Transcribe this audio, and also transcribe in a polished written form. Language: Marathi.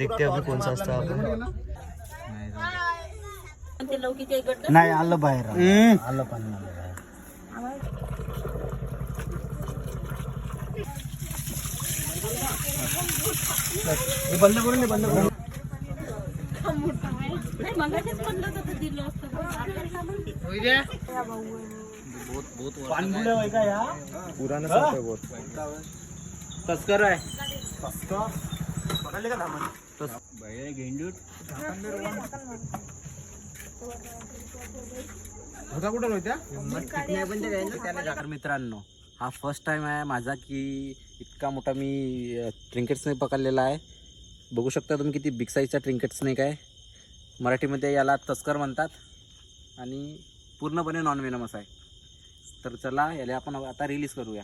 देखते अभी कौन सा असता आपण ते लौकीचे गड्ड नाही आलं बाहेर आलं पण बंद करून बंद करून नाही मगाशीच म्हणलं होतं दिलं असतं पानगुड्या का या पुराना साप है बहुत तस्कर आहे पकडले का धामण गेंडूट होता कुठं होत्या तर मित्रांनो हा फर्स्ट टाइम आहे माझा की इतका मोठा मी ट्रिंकेट स्नेक पकडलेला आहे. बघू शकता तुम्ही किती बिग साईजचा ट्रिंकेट स्नेक आहे. मराठीमध्ये याला तस्कर म्हणतात आणि पूर्णपणे नॉन वेनमस आहे. तर चला याला आपण आता रिलीज करूया.